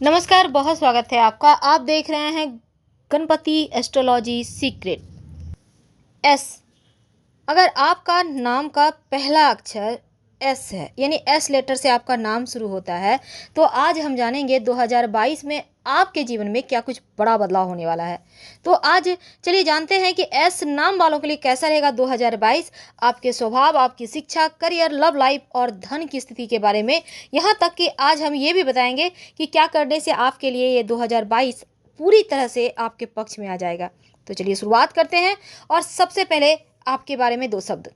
नमस्कार, बहुत स्वागत है आपका। आप देख रहे हैं गणपति एस्ट्रोलॉजी सीक्रेट। एस, अगर आपका नाम का पहला अक्षर एस है, यानी एस लेटर से आपका नाम शुरू होता है, तो आज हम जानेंगे 2022 में आपके जीवन में क्या कुछ बड़ा बदलाव होने वाला है। तो आज चलिए जानते हैं कि एस नाम वालों के लिए कैसा रहेगा 2022, आपके स्वभाव, आपकी शिक्षा, करियर, लव लाइफ और धन की स्थिति के बारे में। यहाँ तक कि आज हम ये भी बताएंगे कि क्या करने से आपके लिए ये 2022 पूरी तरह से आपके पक्ष में आ जाएगा। तो चलिए शुरुआत करते हैं। और सबसे पहले आपके बारे में दो शब्द।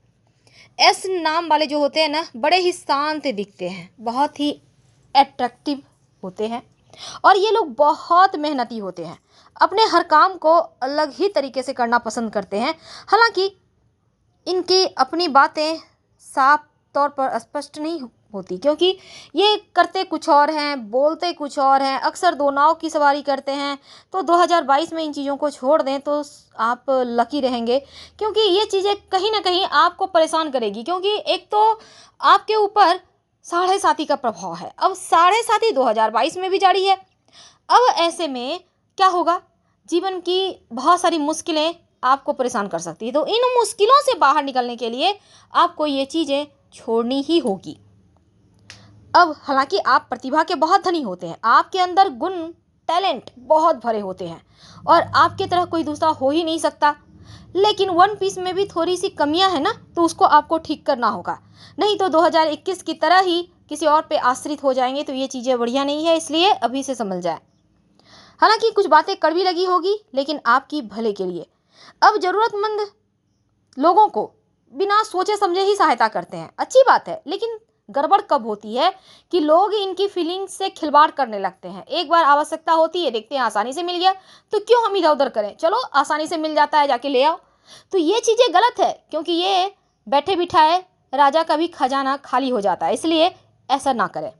एस नाम वाले जो होते हैं ना, बड़े ही शांत दिखते हैं, बहुत ही अट्रैक्टिव होते हैं और ये लोग बहुत मेहनती होते हैं। अपने हर काम को अलग ही तरीके से करना पसंद करते हैं। हालांकि इनकी अपनी बातें साफ तौर पर स्पष्ट नहीं होती, क्योंकि ये करते कुछ और हैं, बोलते कुछ और हैं, अक्सर दो नाव की सवारी करते हैं। तो 2022 में इन चीज़ों को छोड़ दें तो आप लकी रहेंगे, क्योंकि ये चीज़ें कहीं ना कहीं आपको परेशान करेगी। क्योंकि एक तो आपके ऊपर साढ़े साथी का प्रभाव है। अब साढ़े साथी 2022 में भी जारी है। अब ऐसे में क्या होगा, जीवन की बहुत सारी मुश्किलें आपको परेशान कर सकती है। तो इन मुश्किलों से बाहर निकलने के लिए आपको ये चीज़ें छोड़नी ही होगी। अब हालांकि आप प्रतिभा के बहुत धनी होते हैं, आपके अंदर गुण, टैलेंट बहुत भरे होते हैं और आपके तरह कोई दूसरा हो ही नहीं सकता। लेकिन वन पीस में भी थोड़ी सी कमियां हैं ना, तो उसको आपको ठीक करना होगा, नहीं तो 2021 की तरह ही किसी और पे आश्रित हो जाएंगे। तो ये चीज़ें बढ़िया नहीं है, इसलिए अभी से समझ जाए। हालांकि कुछ बातें कड़वी लगी होगी, लेकिन आपकी भले के लिए। अब ज़रूरतमंद लोगों को बिना सोचे समझे ही सहायता करते हैं, अच्छी बात है। लेकिन गड़बड़ कब होती है कि लोग इनकी फीलिंग्स से खिलवाड़ करने लगते हैं। एक बार आवश्यकता होती है, देखते हैं आसानी से मिल गया, तो क्यों हम इधर उधर करें, चलो आसानी से मिल जाता है, जाके ले आओ। तो ये चीज़ें गलत है, क्योंकि ये बैठे बिठाए राजा का भी खजाना खाली हो जाता है, इसलिए ऐसा ना करें।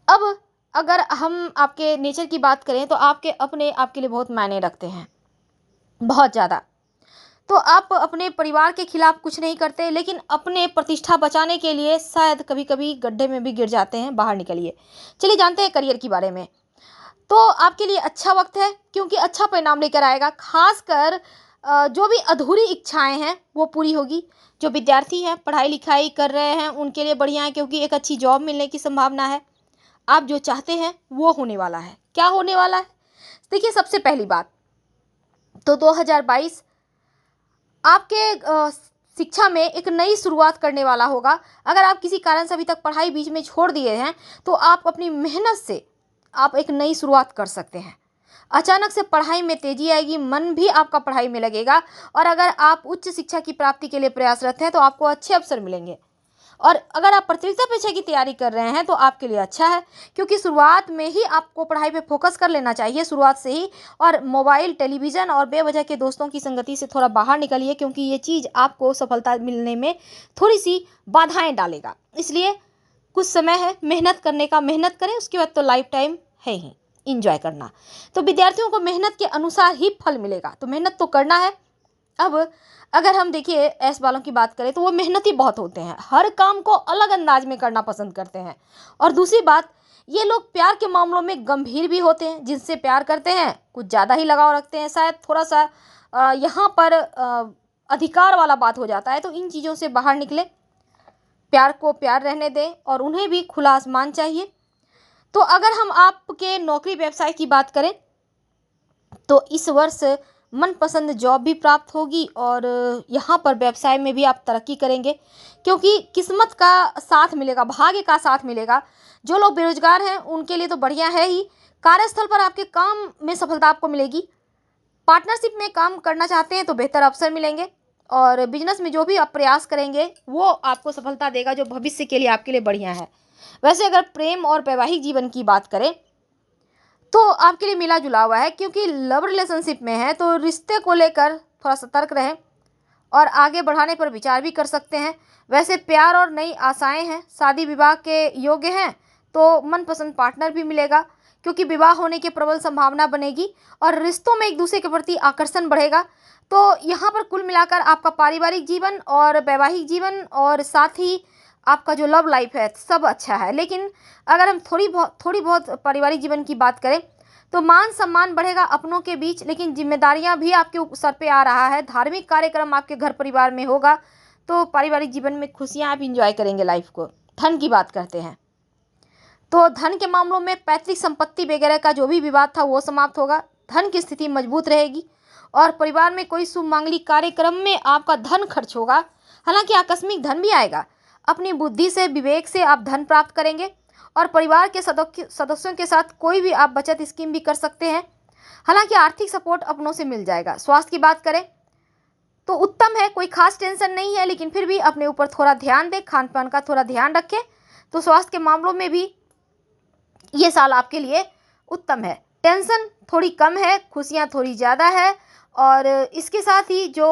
अब अगर हम आपके नेचर की बात करें तो आपके अपने आपके लिए बहुत मायने रखते हैं, बहुत ज़्यादा। तो आप अपने परिवार के खिलाफ कुछ नहीं करते, लेकिन अपने प्रतिष्ठा बचाने के लिए शायद कभी कभी गड्ढे में भी गिर जाते हैं। बाहर निकलिए। चलिए जानते हैं करियर के बारे में। तो आपके लिए अच्छा वक्त है, क्योंकि अच्छा परिणाम लेकर आएगा। खासकर जो भी अधूरी इच्छाएं हैं वो पूरी होगी। जो विद्यार्थी हैं, पढ़ाई लिखाई कर रहे हैं, उनके लिए बढ़िया है, क्योंकि एक अच्छी जॉब मिलने की संभावना है। आप जो चाहते हैं वो होने वाला है। क्या होने वाला है, देखिए। सबसे पहली बात तो 2022 आपके शिक्षा में एक नई शुरुआत करने वाला होगा। अगर आप किसी कारण से अभी तक पढ़ाई बीच में छोड़ दिए हैं, तो आप अपनी मेहनत से आप एक नई शुरुआत कर सकते हैं। अचानक से पढ़ाई में तेजी आएगी, मन भी आपका पढ़ाई में लगेगा। और अगर आप उच्च शिक्षा की प्राप्ति के लिए प्रयासरत हैं, तो आपको अच्छे अवसर मिलेंगे। और अगर आप प्रतियोगिता परीक्षा की तैयारी कर रहे हैं, तो आपके लिए अच्छा है, क्योंकि शुरुआत में ही आपको पढ़ाई पे फोकस कर लेना चाहिए, शुरुआत से ही। और मोबाइल, टेलीविज़न और बेवजह के दोस्तों की संगति से थोड़ा बाहर निकलिए, क्योंकि ये चीज़ आपको सफलता मिलने में थोड़ी सी बाधाएं डालेगा। इसलिए कुछ समय है मेहनत करने का, मेहनत करें, उसके बाद तो लाइफ टाइम है ही इंजॉय करना। तो विद्यार्थियों को मेहनत के अनुसार ही फल मिलेगा, तो मेहनत तो करना है। अब अगर हम देखिए एस वालों की बात करें, तो वो मेहनती बहुत होते हैं, हर काम को अलग अंदाज में करना पसंद करते हैं। और दूसरी बात, ये लोग प्यार के मामलों में गंभीर भी होते हैं। जिनसे प्यार करते हैं कुछ ज़्यादा ही लगाव रखते हैं, शायद थोड़ा सा यहाँ पर अधिकार वाला बात हो जाता है। तो इन चीज़ों से बाहर निकले, प्यार को प्यार रहने दें और उन्हें भी खुला आसमान चाहिए। तो अगर हम आपके नौकरी व्यवसाय की बात करें, तो इस वर्ष मनपसंद जॉब भी प्राप्त होगी और यहाँ पर व्यवसाय में भी आप तरक्की करेंगे, क्योंकि किस्मत का साथ मिलेगा, भाग्य का साथ मिलेगा। जो लोग बेरोजगार हैं उनके लिए तो बढ़िया है ही। कार्यस्थल पर आपके काम में सफलता आपको मिलेगी। पार्टनरशिप में काम करना चाहते हैं तो बेहतर अवसर मिलेंगे। और बिजनेस में जो भी आप प्रयास करेंगे वो आपको सफलता देगा, जो भविष्य के लिए आपके लिए बढ़िया है। वैसे अगर प्रेम और वैवाहिक जीवन की बात करें, तो आपके लिए मिला जुला हुआ है, क्योंकि लव रिलेशनशिप में है, तो रिश्ते को लेकर थोड़ा सतर्क रहें और आगे बढ़ाने पर विचार भी कर सकते हैं। वैसे प्यार और नई आशाएं हैं, शादी विवाह के योग्य हैं, तो मनपसंद पार्टनर भी मिलेगा, क्योंकि विवाह होने की प्रबल संभावना बनेगी और रिश्तों में एक दूसरे के प्रति आकर्षण बढ़ेगा। तो यहाँ पर कुल मिलाकर आपका पारिवारिक जीवन और वैवाहिक जीवन और साथ ही आपका जो लव लाइफ है सब अच्छा है। लेकिन अगर हम थोड़ी बहुत पारिवारिक जीवन की बात करें तो मान सम्मान बढ़ेगा अपनों के बीच, लेकिन जिम्मेदारियां भी आपके सर पे आ रहा है। धार्मिक कार्यक्रम आपके घर परिवार में होगा, तो पारिवारिक जीवन में खुशियां आप इंजॉय करेंगे लाइफ को। धन की बात करते हैं तो धन के मामलों में पैतृक संपत्ति वगैरह का जो भी विवाद था वो समाप्त होगा। धन की स्थिति मजबूत रहेगी और परिवार में कोई शुभ मांगलिक कार्यक्रम में आपका धन खर्च होगा। हालांकि आकस्मिक धन भी आएगा। अपनी बुद्धि से, विवेक से आप धन प्राप्त करेंगे और परिवार के सदस्यों के साथ कोई भी आप बचत स्कीम भी कर सकते हैं। हालांकि आर्थिक सपोर्ट अपनों से मिल जाएगा। स्वास्थ्य की बात करें तो उत्तम है, कोई खास टेंशन नहीं है, लेकिन फिर भी अपने ऊपर थोड़ा ध्यान दें, खान पान का थोड़ा ध्यान रखें, तो स्वास्थ्य के मामलों में भी ये साल आपके लिए उत्तम है। टेंशन थोड़ी कम है, खुशियाँ थोड़ी ज़्यादा है। और इसके साथ ही जो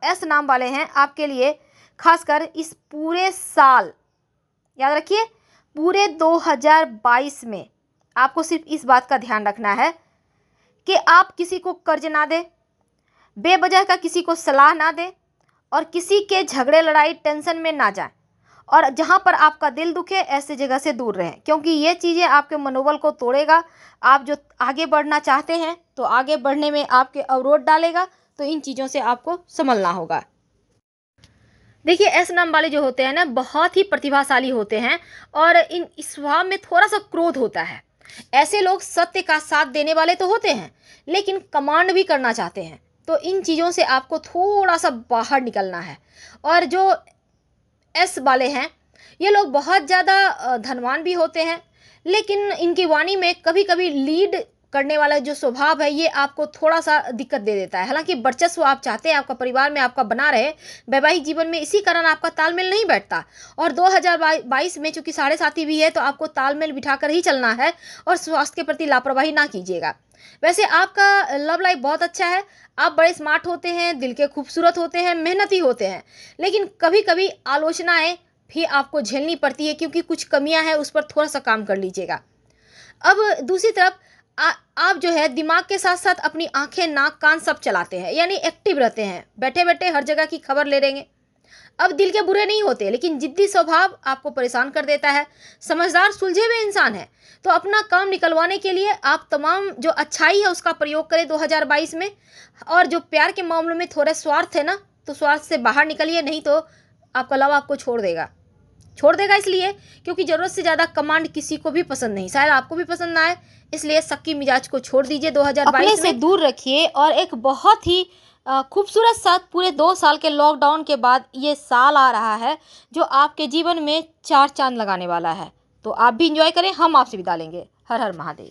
एस नाम वाले हैं आपके लिए खासकर इस पूरे साल याद रखिए, पूरे 2022 में आपको सिर्फ इस बात का ध्यान रखना है कि आप किसी को कर्ज ना दें, बेवजह का किसी को सलाह ना दें और किसी के झगड़े लड़ाई टेंशन में ना जाएं। और जहां पर आपका दिल दुखे ऐसे जगह से दूर रहें, क्योंकि ये चीज़ें आपके मनोबल को तोड़ेगा। आप जो आगे बढ़ना चाहते हैं तो आगे बढ़ने में आपके अवरोध डालेगा, तो इन चीज़ों से आपको संभलना होगा। देखिए, एस नाम वाले जो होते हैं ना, बहुत ही प्रतिभाशाली होते हैं और इन स्वभाव में थोड़ा सा क्रोध होता है। ऐसे लोग सत्य का साथ देने वाले तो होते हैं, लेकिन कमांड भी करना चाहते हैं। तो इन चीज़ों से आपको थोड़ा सा बाहर निकलना है। और जो एस वाले हैं ये लोग बहुत ज़्यादा धनवान भी होते हैं, लेकिन इनकी वाणी में कभी कभी लीड करने वाला जो स्वभाव है ये आपको थोड़ा सा दिक्कत दे देता है। हालांकि वर्चस्व आप चाहते हैं आपका परिवार में आपका बना रहे, वैवाहिक जीवन में, इसी कारण आपका तालमेल नहीं बैठता। और 2022 में चूंकि 7.5 भी है तो आपको तालमेल बिठाकर ही चलना है और स्वास्थ्य के प्रति लापरवाही ना कीजिएगा। वैसे आपका लव लाइफ बहुत अच्छा है। आप बड़े स्मार्ट होते हैं, दिल के खूबसूरत होते हैं, मेहनती होते हैं, लेकिन कभी कभी आलोचनाएं भी आपको झेलनी पड़ती है, क्योंकि कुछ कमियां हैं, उस पर थोड़ा सा काम कर लीजिएगा। अब दूसरी तरफ आप जो है दिमाग के साथ साथ अपनी आंखें, नाक, कान सब चलाते हैं, यानी एक्टिव रहते हैं, बैठे बैठे हर जगह की खबर ले लेंगे। अब दिल के बुरे नहीं होते, लेकिन जिद्दी स्वभाव आपको परेशान कर देता है। समझदार, सुलझे हुए इंसान है, तो अपना काम निकलवाने के लिए आप तमाम जो अच्छाई है उसका प्रयोग करें 2022 में। और जो प्यार के मामलों में थोड़ा स्वार्थ है ना, तो स्वार्थ से बाहर निकलिए, नहीं तो आपका लव आपको छोड़ देगा। इसलिए क्योंकि ज़रूरत से ज़्यादा कमांड किसी को भी पसंद नहीं, शायद आपको भी पसंद ना आए, इसलिए सक्की मिजाज को छोड़ दीजिए 2022 में, दूर रखिए। और एक बहुत ही खूबसूरत साथ पूरे 2 साल के लॉकडाउन के बाद ये साल आ रहा है जो आपके जीवन में 4 चांद लगाने वाला है। तो आप भी इंजॉय करें, हम आपसे विदा लेंगे। हर हर महादेव।